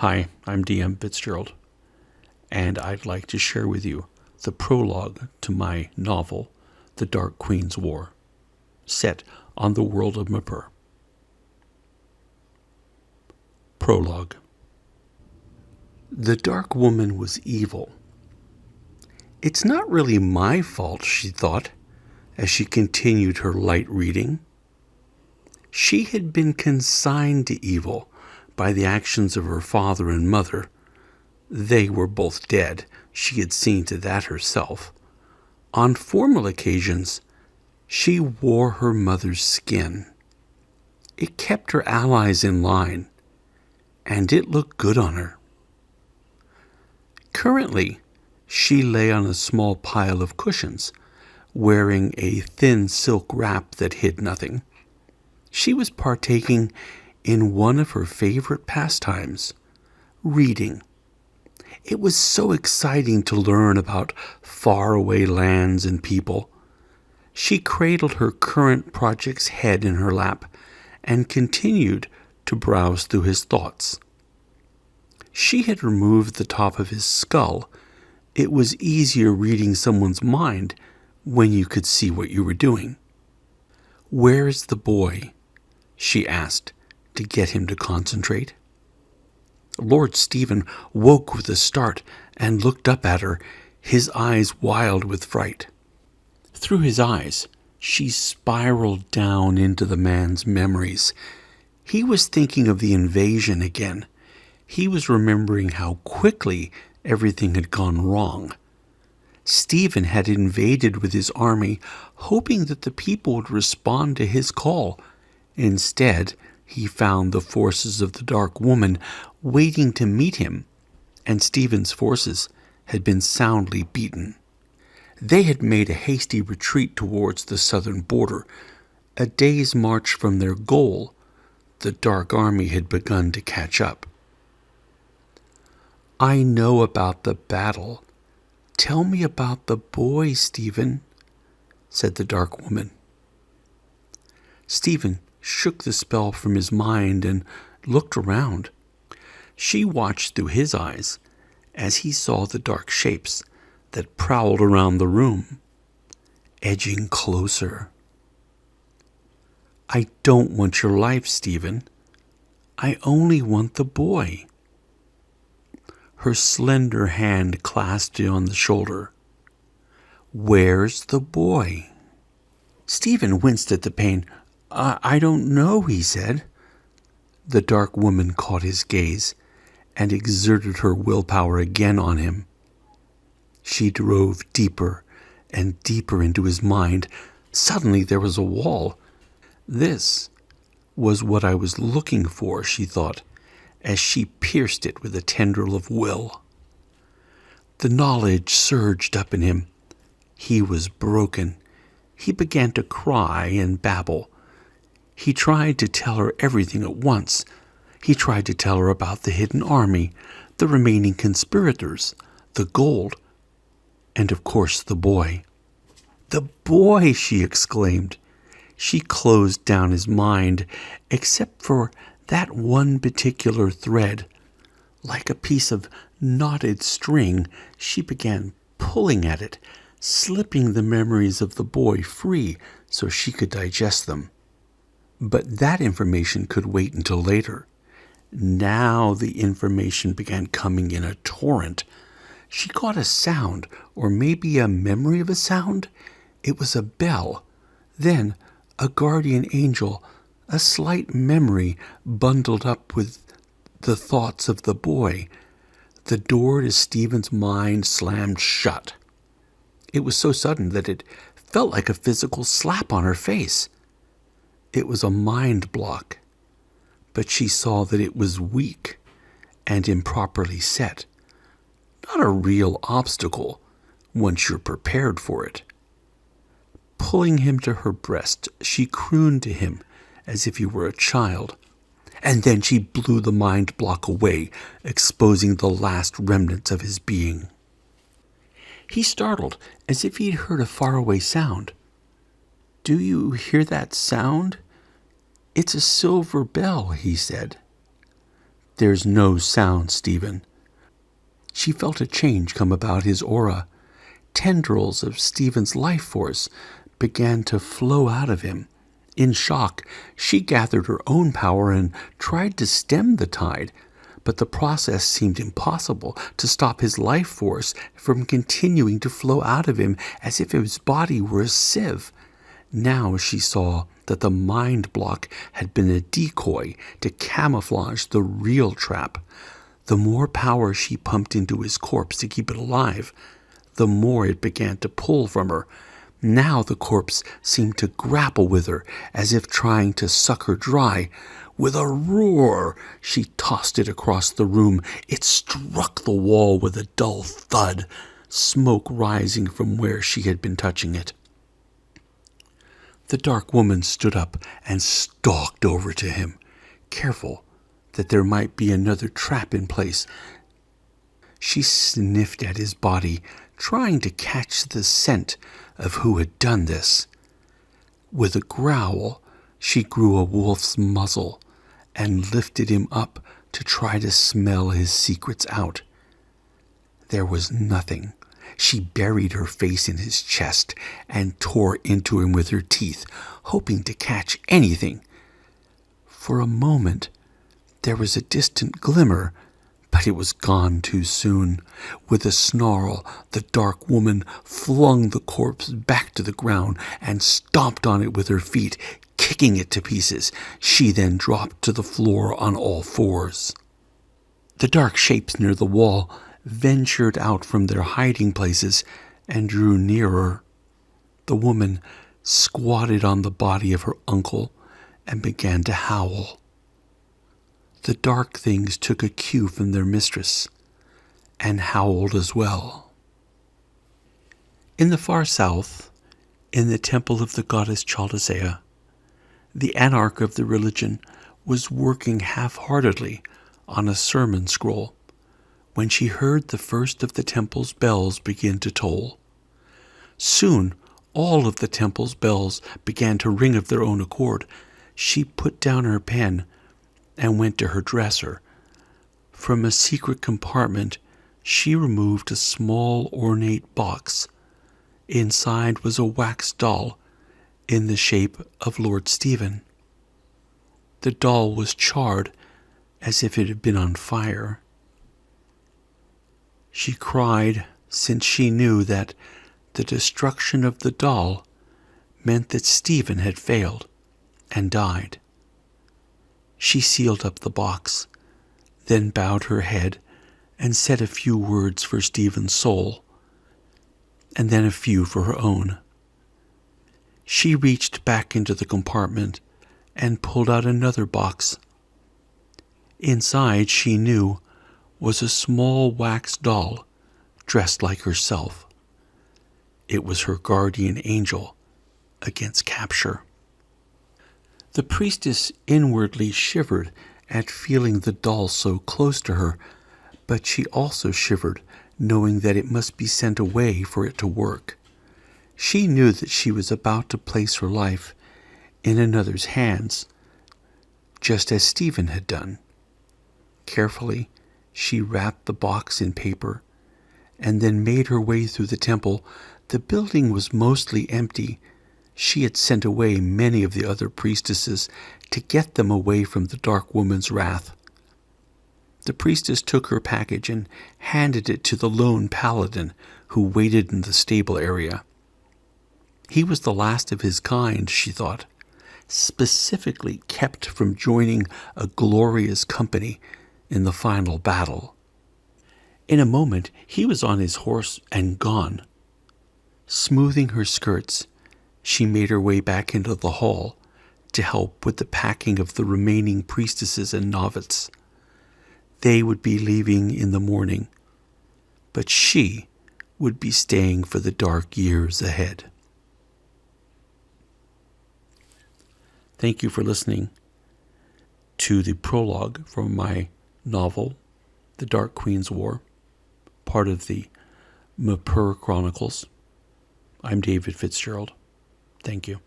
Hi, I'm DM Fitzgerald, and I'd like to share with you the prologue to my novel, The Dark Queen's War, set on the world of Mper. Prologue. The Dark Woman was evil. It's not really my fault, she thought, as she continued her light reading. She had been consigned to evil by the actions of her father and mother. They were both dead. She had seen to that herself. On formal occasions, she wore her mother's skin. It kept her allies in line, and it looked good on her. Currently, she lay on a small pile of cushions, wearing a thin silk wrap that hid nothing. She was partaking in one of her favorite pastimes, reading. It was so exciting to learn about faraway lands and people. She cradled her current project's head in her lap and continued to browse through his thoughts. She had removed the top of his skull. It was easier reading someone's mind when you could see what you were doing. "Where is the boy?" she asked to get him to concentrate. Lord Stephen woke with a start and looked up at her, his eyes wild with fright. Through his eyes, she spiraled down into the man's memories. He was thinking of the invasion again. He was remembering how quickly everything had gone wrong. Stephen had invaded with his army, hoping that the people would respond to his call. Instead, he found the forces of the Dark Woman waiting to meet him, and Stephen's forces had been soundly beaten. They had made a hasty retreat towards the southern border. A day's march from their goal, the Dark Army had begun to catch up. "I know about the battle. Tell me about the boy, Stephen," said the Dark Woman. Stephen shook the spell from his mind and looked around. She watched through his eyes as he saw the dark shapes that prowled around the room, edging closer. "I don't want your life, Stephen. I only want the boy." Her slender hand clasped him on the shoulder. "Where's the boy?" Stephen winced at the pain. I don't know," he said. The Dark Woman caught his gaze and exerted her willpower again on him. She drove deeper and deeper into his mind. Suddenly there was a wall. This was what I was looking for, she thought, as she pierced it with a tendril of will. The knowledge surged up in him. He was broken. He began to cry and babble. He tried to tell her everything at once. He tried to tell her about the hidden army, the remaining conspirators, the gold, and of course the boy. "The boy!" she exclaimed. She closed down his mind, except for that one particular thread. Like a piece of knotted string, she began pulling at it, slipping the memories of the boy free so she could digest them. But that information could wait until later. Now the information began coming in a torrent. She caught a sound, or maybe a memory of a sound. It was a bell. Then a guardian angel, a slight memory bundled up with the thoughts of the boy. The door to Stephen's mind slammed shut. It was so sudden that it felt like a physical slap on her face. It was a mind block, but she saw that it was weak and improperly set. Not a real obstacle once you're prepared for it. Pulling him to her breast, she crooned to him as if he were a child, and then she blew the mind block away, exposing the last remnants of his being. He startled as if he'd heard a faraway sound. "Do you hear that sound? It's a silver bell," he said. There's no sound, Stephen. She felt a change come about his aura. Tendrils of Stephen's life force began to flow out of him. In shock, she gathered her own power and tried to stem the tide, but the process seemed impossible to stop his life force from continuing to flow out of him as if his body were a sieve. Now she saw that the mind block had been a decoy to camouflage the real trap. The more power she pumped into his corpse to keep it alive, the more it began to pull from her. Now the corpse seemed to grapple with her, as if trying to suck her dry. With a roar, she tossed it across the room. It struck the wall with a dull thud, smoke rising from where she had been touching it. The dark woman stood up and stalked over to him, careful that there might be another trap in place. She sniffed at his body, trying to catch the scent of who had done this. With a growl, she grew a wolf's muzzle and lifted him up to try to smell his secrets out. There was nothing. She buried her face in his chest and tore into him with her teeth, hoping to catch anything. For a moment, there was a distant glimmer, but it was gone too soon. With a snarl, the dark woman flung the corpse back to the ground and stomped on it with her feet, kicking it to pieces. She then dropped to the floor on all fours. The dark shapes near the wall ventured out from their hiding places and drew nearer. The woman squatted on the body of her uncle and began to howl. The dark things took a cue from their mistress and howled as well. In the far south, in the temple of the goddess Chaldasea, the anarch of the religion was working half-heartedly on a sermon scroll when she heard the first of the temple's bells begin to toll. Soon, all of the temple's bells began to ring of their own accord. She put down her pen and went to her dresser. From a secret compartment, she removed a small ornate box. Inside was a wax doll in the shape of Lord Stephen. The doll was charred as if it had been on fire. She cried, since she knew that the destruction of the doll meant that Stephen had failed and died. She sealed up the box, then bowed her head and said a few words for Stephen's soul, and then a few for her own. She reached back into the compartment and pulled out another box. Inside, she knew, was a small wax doll dressed like herself. It was her guardian angel against capture. The priestess inwardly shivered at feeling the doll so close to her, but she also shivered knowing that it must be sent away for it to work. She knew that she was about to place her life in another's hands, just as Stephen had done. Carefully, she wrapped the box in paper and then made her way through the temple. The building was mostly empty. She had sent away many of the other priestesses to get them away from the dark woman's wrath. The priestess took her package and handed it to the lone paladin who waited in the stable area. He was the last of his kind, she thought, specifically kept from joining a glorious company in the final battle. In a moment, he was on his horse and gone. Smoothing her skirts, she made her way back into the hall to help with the packing of the remaining priestesses and novices. They would be leaving in the morning, but she would be staying for the dark years ahead. Thank you for listening to the prologue from my novel, The Dark Queen's War, part of the Mper Chronicles. I'm David Fitzgerald. Thank you.